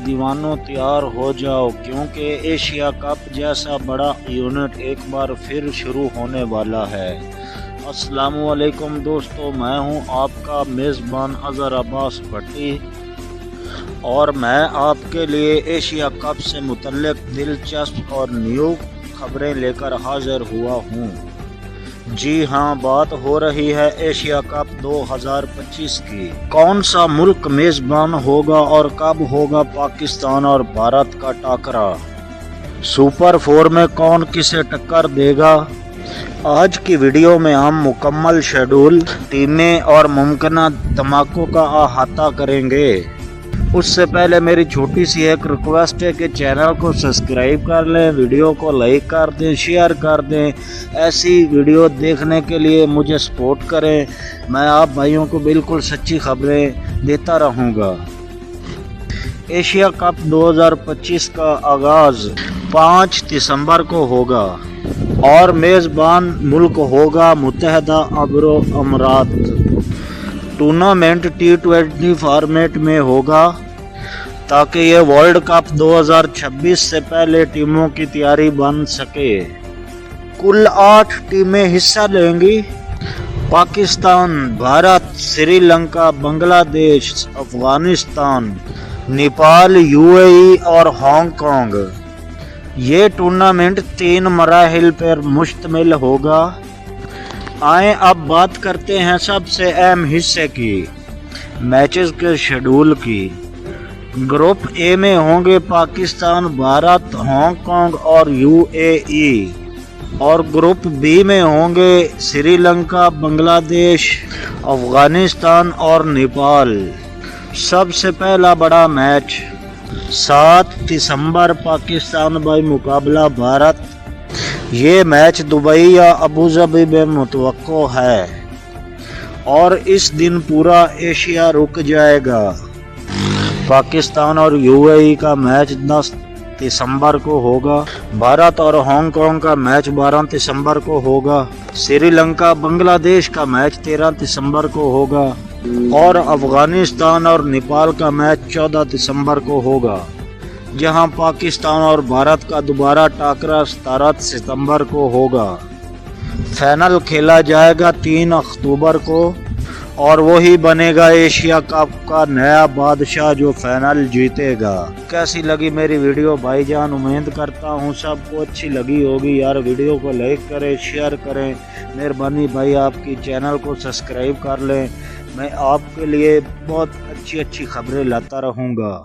دیوانوں تیار ہو جاؤ، کیونکہ ایشیا کپ جیسا بڑا ایونٹ ایک بار پھر شروع ہونے والا ہے۔ السلام علیکم دوستو، میں ہوں آپ کا میزبان اظہر عباس بھٹی اور میں آپ کے لیے ایشیا کپ سے متعلق دلچسپ اور نیو خبریں لے کر حاضر ہوا ہوں۔ جی ہاں، بات ہو رہی ہے ایشیا کپ 2025 کی۔ کون سا ملک میزبان ہوگا اور کب ہوگا پاکستان اور بھارت کا ٹاکرا؟ سپر 4 میں کون کسے ٹکر دے گا؟ آج کی ویڈیو میں ہم مکمل شیڈول، ٹیمیں اور ممکنہ دھماکوں کا احاطہ کریں گے۔ اس سے پہلے میری چھوٹی سی ایک ریکویسٹ ہے کہ چینل کو سبسکرائب کر لیں، ویڈیو کو لائک کر دیں، شیئر کر دیں۔ ایسی ویڈیو دیکھنے کے لیے مجھے سپورٹ کریں، میں آپ بھائیوں کو بالکل سچی خبریں دیتا رہوں گا۔ ایشیا کپ 2025 کا آغاز 5 دسمبر کو ہوگا اور میزبان ملک ہوگا متحدہ عرب امارات۔ ٹورنامنٹ T20 فارمیٹ میں ہوگا تاکہ یہ ورلڈ کپ 2026 سے پہلے ٹیموں کی تیاری بن سکے۔ کل 8 ٹیمیں حصہ لیں گی۔ پاکستان، بھارت، سری لنکا، بنگلہ دیش، افغانستان، نیپال، UAE اور ہانگ کانگ۔ یہ ٹورنامنٹ 3 مراحل پر مشتمل ہوگا۔ آئیں اب بات کرتے ہیں سب سے اہم حصے کی، میچز کے شیڈول کی۔ گروپ اے میں ہوں گے پاکستان، بھارت، ہانگ کانگ اور UAE، اور گروپ بی میں ہوں گے سری لنکا، بنگلہ دیش، افغانستان اور نیپال۔ سب سے پہلا بڑا میچ 7 دسمبر پاکستان بائی مقابلہ بھارت۔ یہ میچ دبئی یا ابوظہبی میں متوقع ہے اور اس دن پورا ایشیا رک جائے گا۔ پاکستان اور UAE کا میچ 10 دسمبر کو ہوگا۔ بھارت اور ہانگ کانگ کا میچ 12 دسمبر کو ہوگا۔ سری لنکا بنگلہ دیش کا میچ 13 دسمبر کو ہوگا اور افغانستان اور نیپال کا میچ 14 دسمبر کو ہوگا، جہاں پاکستان اور بھارت کا دوبارہ ٹاکرا 17 ستمبر کو ہوگا۔ فائنل کھیلا جائے گا 3 اکتوبر کو اور وہی بنے گا ایشیا کپ کا نیا بادشاہ جو فائنل جیتے گا۔ کیسی لگی میری ویڈیو بھائی جان؟ امید کرتا ہوں سب کو اچھی لگی ہوگی۔ یار ویڈیو کو لائک کریں، شیئر کریں، مہربانی بھائی آپ کی چینل کو سبسکرائب کر لیں۔ میں آپ کے لیے بہت اچھی خبریں لاتا رہوں گا۔